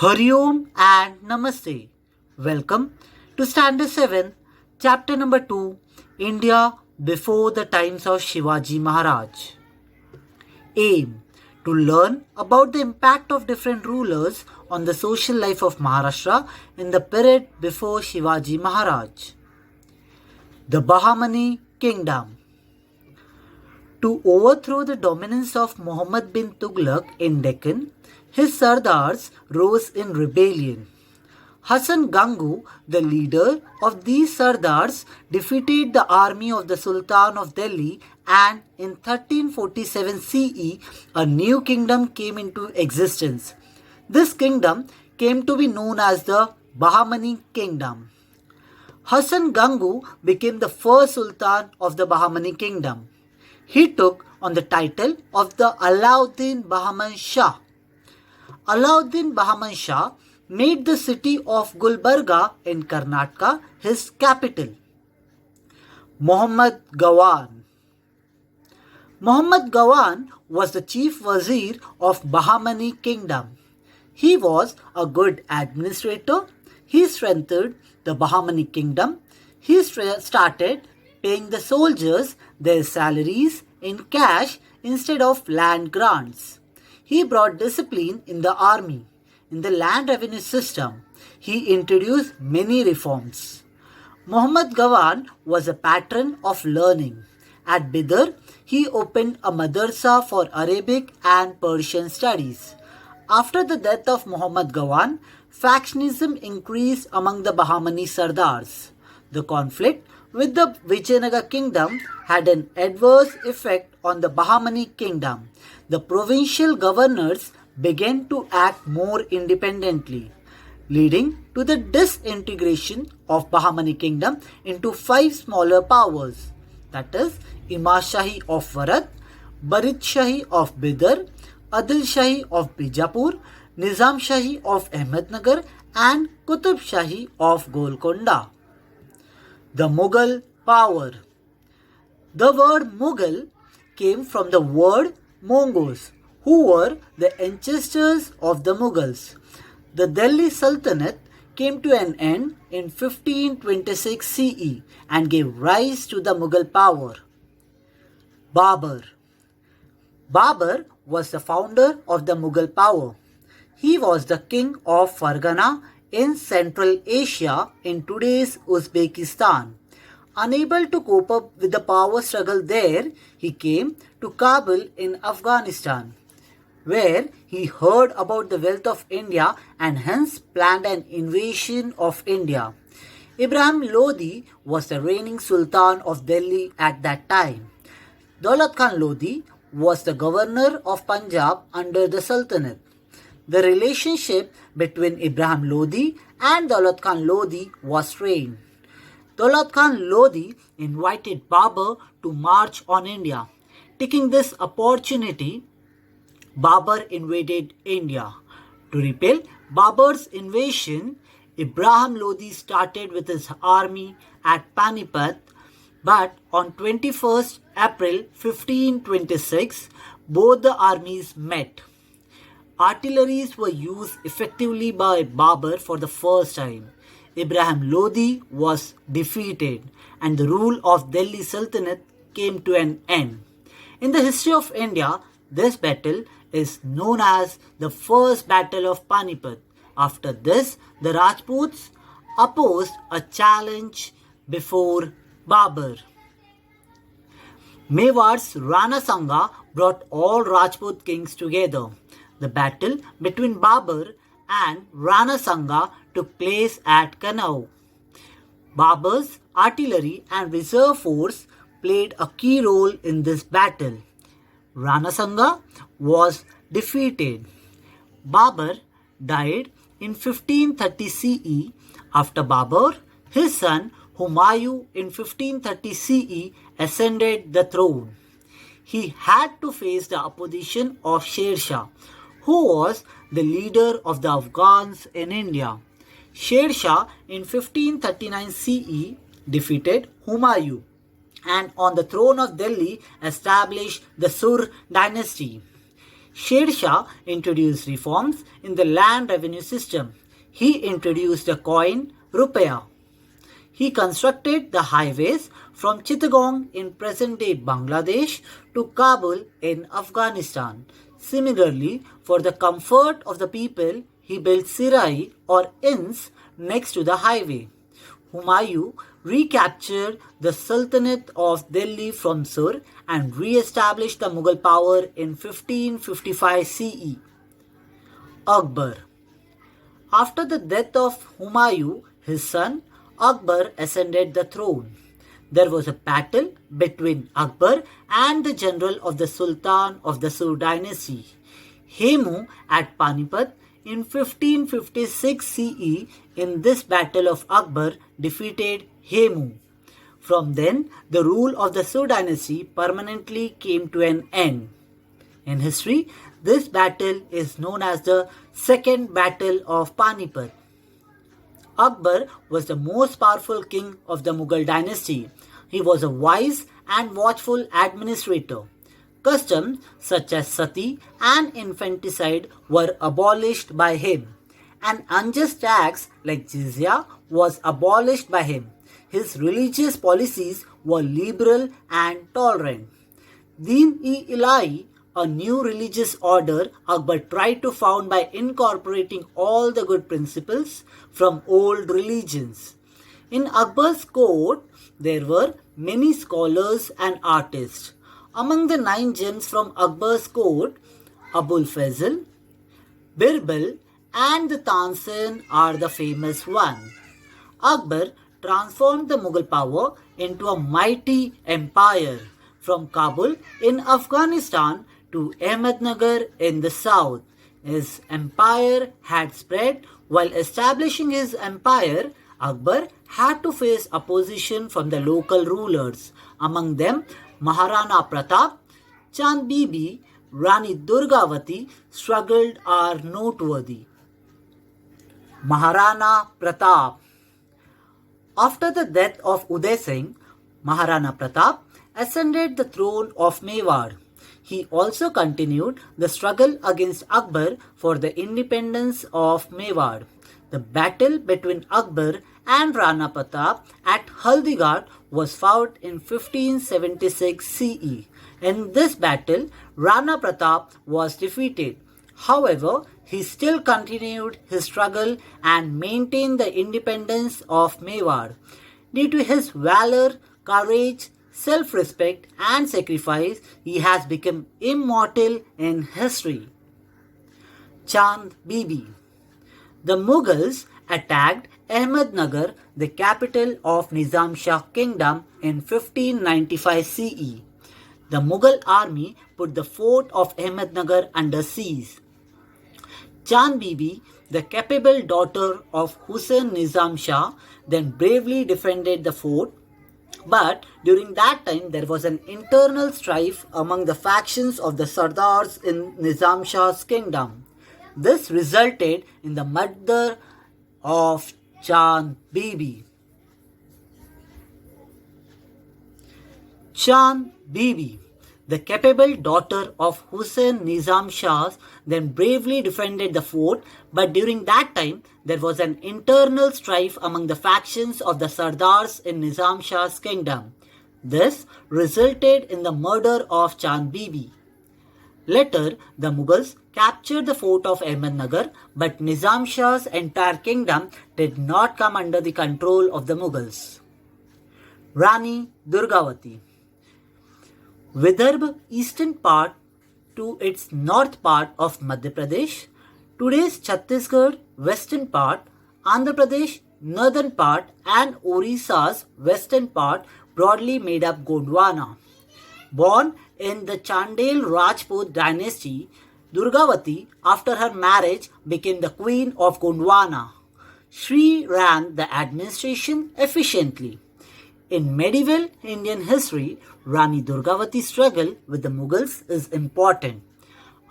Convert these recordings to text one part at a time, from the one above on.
Hari Om and Namaste. Welcome to Standard 7, Chapter number 2, India before the times of Shivaji Maharaj. Aim: to learn about the impact of different rulers on the social life of Maharashtra in the period before Shivaji Maharaj. The Bahmani Kingdom. To overthrow the dominance of Muhammad bin Tughlaq in Deccan, his Sardars rose in rebellion. Hassan Gangu, the leader of these Sardars, defeated the army of the Sultan of Delhi, and in 1347 CE, a new kingdom came into existence. This kingdom came to be known as the Bahmani Kingdom. Hassan Gangu became the first Sultan of the Bahmani Kingdom. He took on the title of the Alauddin Bahman Shah. Alauddin Bahman Shah made the city of Gulbarga in Karnataka his capital. Muhammad Gawan. Muhammad Gawan was the chief wazir of Bahmani Kingdom. He was a good administrator. He strengthened the Bahmani Kingdom. He started paying the soldiers their salaries in cash instead of land grants. He brought discipline in the army. In the land revenue system, he introduced many reforms. Muhammad Gawan was a patron of learning. At Bidar, he opened a madrasa for Arabic and Persian studies. After the death of Muhammad Gawan, factionism increased among the Bahmani Sardars. The conflict with the Vijayanagar kingdom had an adverse effect on the Bahmani kingdom. The provincial governors began to act more independently, leading to the disintegration of Bahmani kingdom into 5 smaller powers, that is, Imam Shahi of Varat, Barid Shahi of Bidar, Adil Shahi of Bijapur, Nizam Shahi of Ahmednagar, and Qutub Shahi of Golconda. The Mughal power. The word Mughal came from the word Mongols, who were the ancestors of the Mughals. The Delhi Sultanate came to an end in 1526 CE and gave rise to the Mughal power. Babur. Babur was the founder of the Mughal power. He was the king of Fargana in Central Asia in today's Uzbekistan. Unable to cope up with the power struggle there, he came to Kabul in Afghanistan, where he heard about the wealth of India and hence planned an invasion of India. Ibrahim Lodi was the reigning Sultan of Delhi at that time. Daulat Khan Lodi was the governor of Punjab under the Sultanate. The relationship between Ibrahim Lodi and Daulat Khan Lodi was strained. Daulat Khan Lodi invited Babur to march on India. Taking this opportunity, Babur invaded India. To repel Babur's invasion, Ibrahim Lodi started with his army at Panipat, but on 21st April 1526, both the armies met. Artilleries were used effectively by Babur for the first time. Ibrahim Lodi was defeated and the rule of Delhi Sultanate came to an end. In the history of India, this battle is known as the First Battle of Panipat. After this, the Rajputs opposed a challenge before Babur. Mewad's Rana Sanga brought all Rajput kings together. The battle between Babur and Rana Sanga took place at Kanau. Babur's artillery and reserve force played a key role in this battle. Rana Sanga was defeated. Babur died in 1530 CE. After Babur, his son Humayun in 1530 CE ascended the throne. He had to face the opposition of Sher Shah, who was the leader of the Afghans in India. Sher Shah in 1539 CE defeated Humayun and on the throne of Delhi established the Sur dynasty. Sher Shah introduced reforms in the land revenue system. He introduced the coin rupiah. He constructed the highways from Chittagong in present-day Bangladesh to Kabul in Afghanistan. Similarly, for the comfort of the people, he built sirai or inns next to the highway. Humayun recaptured the Sultanate of Delhi from Sur and re-established the Mughal power in 1555 CE. Akbar. After the death of Humayun, his son Akbar ascended the throne. There was a battle between Akbar and the general of the Sultan of the Sur dynasty, Hemu, at Panipat in 1556 CE. In this battle of Akbar defeated Hemu. From then, the rule of the Sur dynasty permanently came to an end. In history, this battle is known as the Second Battle of Panipat. Akbar was the most powerful king of the Mughal dynasty. He was a wise and watchful administrator. Customs such as sati and infanticide were abolished by him. An unjust tax like jizya was abolished by him. His religious policies were liberal and tolerant. Din-e-Ilahi, a new religious order Akbar tried to found by incorporating all the good principles from old religions. In Akbar's court, there were many scholars and artists. Among the 9 gems from Akbar's court, Abul Fazl, Birbal and the Tansin are the famous ones. Akbar transformed the Mughal power into a mighty empire from Kabul in Afghanistan to Ahmednagar in the south. His empire had spread. While establishing his empire, Akbar had to face opposition from the local rulers. Among them, Maharana Pratap, Chand Bibi, Rani Durgavati struggled are noteworthy. Maharana Pratap. After the death of Uday Singh, Maharana Pratap ascended the throne of Mewar. He also continued the struggle against Akbar for the independence of Mewar. The battle between Akbar and Rana Pratap at Haldighat was fought in 1576 CE. In this battle, Rana Pratap was defeated. However, he still continued his struggle and maintained the independence of Mewar. Due to his valor, courage, self-respect and sacrifice, he has become immortal in history. Chand Bibi. The Mughals attacked Ahmednagar, the capital of Nizam Shah Kingdom, in 1595 CE. The Mughal army put the fort of Ahmednagar under siege. Chand Bibi, the capable daughter of Hussain Nizam Shah, then bravely defended the fort. But during that time, there was an internal strife among the factions of the Sardars in Nizam Shah's kingdom. This resulted in the murder of Chand Bibi. Chand Bibi, the capable daughter of Hussain Nizam Shah, then bravely defended the fort, but during that time there was an internal strife among the factions of the Sardars in Nizam Shah's kingdom. This resulted in the murder of Chand Bibi. Later, the Mughals captured the fort of Ahmednagar, but Nizam Shah's entire kingdom did not come under the control of the Mughals. Rani Durgavati. Vidarbha eastern part to its north part of Madhya Pradesh, today's Chhattisgarh western part, Andhra Pradesh northern part and Odisha's western part broadly made up Gondwana. Born in the Chandel Rajput dynasty, Durgavati, after her marriage, became the queen of Gondwana. She ran the administration efficiently. In medieval Indian history, Rani Durgavati's struggle with the Mughals is important.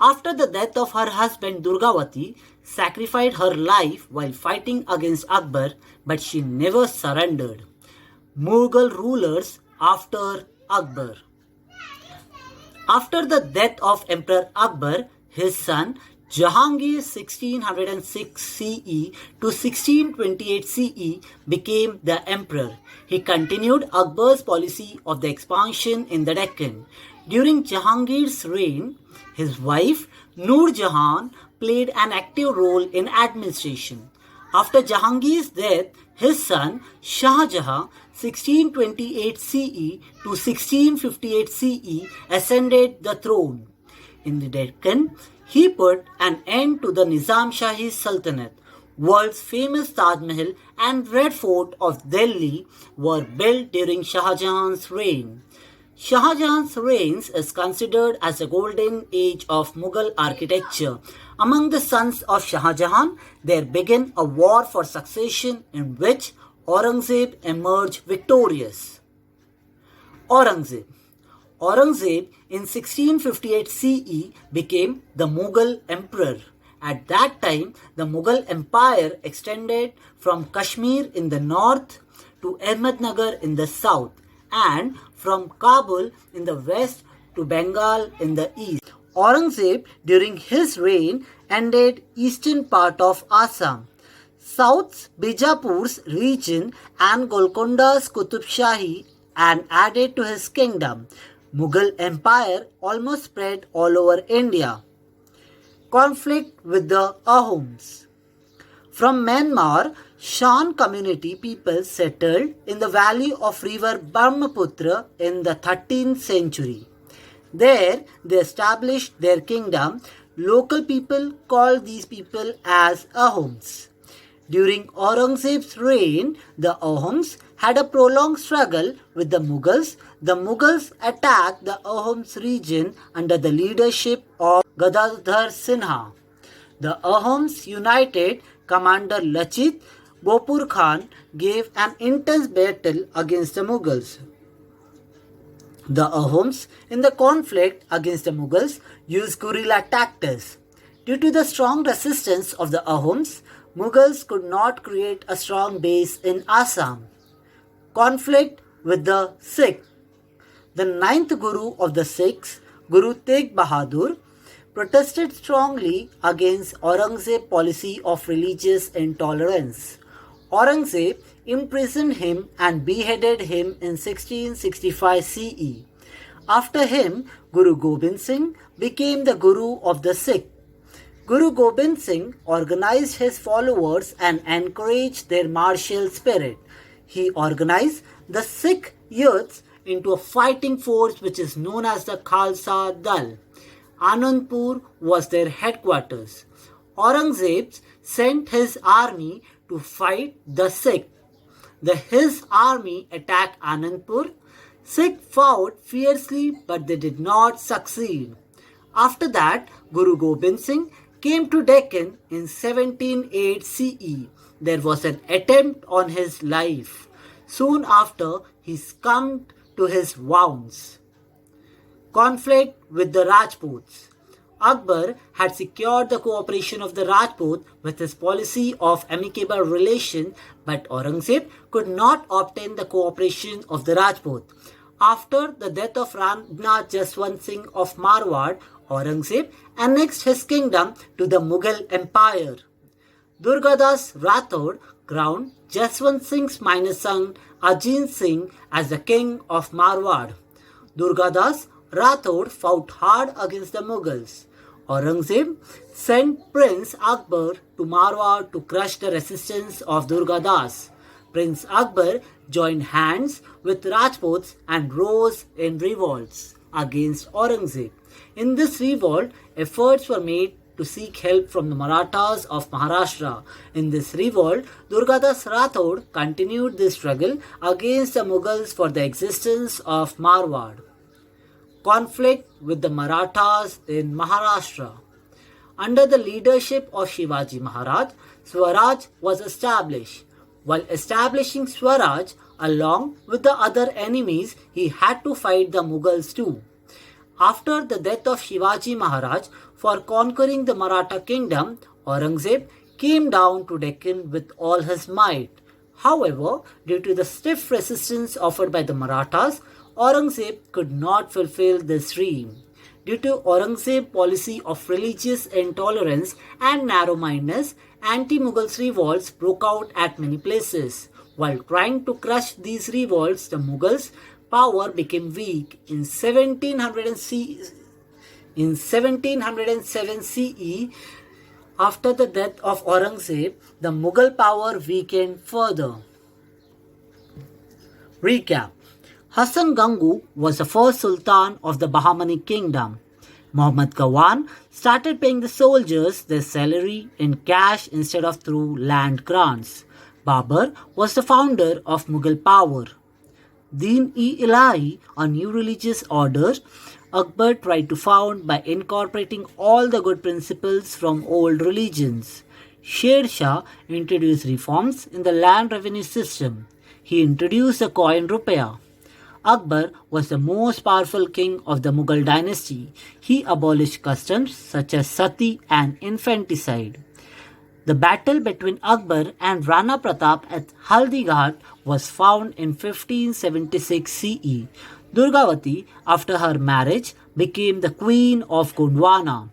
After the death of her husband, Durgavati sacrificed her life while fighting against Akbar, but she never surrendered. Mughal rulers after Akbar. After the death of Emperor Akbar, His son Jahangir 1606 CE to 1628 CE became the emperor. He continued Akbar's policy of the expansion in the Deccan. During Jahangir's reign, his wife Noor Jahan played an active role in administration. After Jahangir's death, his son Shah Jahan 1628 CE to 1658 CE ascended the throne. In the Deccan, he put an end to the Nizam Shahi Sultanate. World's famous Taj Mahal and Red Fort of Delhi were built during Shah Jahan's reign. Shah Jahan's reign is considered as a golden age of Mughal architecture. Among the sons of Shah Jahan, there began a war for succession in which Aurangzeb emerged victorious. Aurangzeb in 1658 CE became the Mughal emperor. At that time, the Mughal empire extended from Kashmir in the north to Ahmednagar in the south and from Kabul in the west to Bengal in the east. Aurangzeb during his reign ended eastern part of Assam, South's Bijapur's region and Golconda's Qutub Shahi and added to his kingdom. Mughal empire almost spread all over India. Conflict with the Ahoms. From Myanmar, Shan community people settled in the valley of river Brahmaputra in the 13th century. There they established their kingdom. Local people called these people as Ahoms. During Aurangzeb's reign, the Ahoms had a prolonged struggle with the Mughals. The Mughals attacked the Ahoms region under the leadership of Gadadhar Sinha. The Ahoms united. Commander Lachit Bopur Khan gave an intense battle against the Mughals. The Ahoms in the conflict against the Mughals used guerrilla tactics. Due to the strong resistance of the Ahoms, Mughals could not create a strong base in Assam. Conflict with the Sikh. The ninth Guru of the Sikhs, Guru Tegh Bahadur, protested strongly against Aurangzeb's policy of religious intolerance. Aurangzeb imprisoned him and beheaded him in 1665 CE. After him, Guru Gobind Singh became the Guru of the Sikh. Guru Gobind Singh organized his followers and encouraged their martial spirit. He organized the Sikh youths into a fighting force which is known as the Khalsa Dal. Anandpur was their headquarters. Aurangzeb sent his army to fight the Sikh. His army attacked Anandpur. Sikh fought fiercely but they did not succeed. After that, Guru Gobind Singh came to Deccan in 1708 CE. There was an attempt on his life. Soon after, he succumbed to his wounds. Conflict with the Rajputs. Akbar had secured the cooperation of the Rajput with his policy of amicable relation, but Aurangzeb could not obtain the cooperation of the Rajput. After the death of Rana Jaswant Singh of Marwar, Aurangzeb annexed his kingdom to the Mughal Empire. Durgadas Rathod crowned Jaswant Singh's minor son Ajit Singh as the king of Marwar. Durgadas Rathod fought hard against the Mughals. Aurangzeb sent Prince Akbar to Marwar to crush the resistance of Durgadas. Prince Akbar joined hands with Rajputs and rose in revolts against Aurangzeb. In this revolt, efforts were made to seek help from the Marathas of Maharashtra. In this revolt, Durgadas Rathod continued the struggle against the Mughals for the existence of Marwar. Conflict with the Marathas in Maharashtra. Under the leadership of Shivaji Maharaj, Swaraj was established. While establishing Swaraj, along with the other enemies, he had to fight the Mughals too. After the death of Shivaji Maharaj, for conquering the Maratha kingdom, Aurangzeb came down to Deccan with all his might. However, due to the stiff resistance offered by the Marathas, Aurangzeb could not fulfill this dream. Due to Aurangzeb's policy of religious intolerance and narrow-mindedness, anti-Mughal revolts broke out at many places. While trying to crush these revolts, the Mughals' power became weak. In 1707 CE, after the death of Aurangzeb, the Mughal power weakened further. Recap. Hassan Gangu was the first Sultan of the Bahmani kingdom. Muhammad Gawan started paying the soldiers their salary in cash instead of through land grants. Babur was the founder of Mughal power. Deen-e-Ilahi, a new religious order, Akbar tried to found by incorporating all the good principles from old religions. Sher Shah introduced reforms in the land revenue system. He introduced the coin rupiah. Akbar was the most powerful king of the Mughal dynasty. He abolished customs such as sati and infanticide. The battle between Akbar and Rana Pratap at Haldighat was found in 1576 CE. Durgavati, after her marriage, became the queen of Gondwana.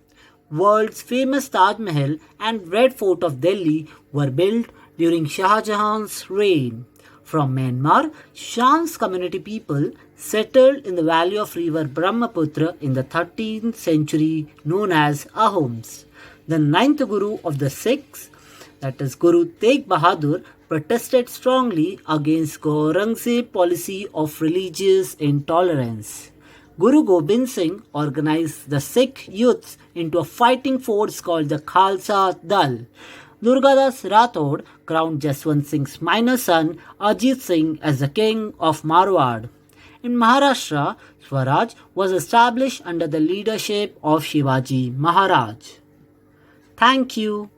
World's famous Taj Mahal and Red Fort of Delhi were built during Shah Jahan's reign. From Myanmar, Shan's community people settled in the valley of river Brahmaputra in the 13th century known as Ahoms. The ninth Guru of the Sikhs, that is Guru Tegh Bahadur, protested strongly against Aurangzeb's policy of religious intolerance. Guru Gobind Singh organized the Sikh youths into a fighting force called the Khalsa Dal. Durgadas Rathod crowned Jaswant Singh's minor son Ajit Singh as the king of Marwar. In Maharashtra, Swaraj was established under the leadership of Shivaji Maharaj. Thank you.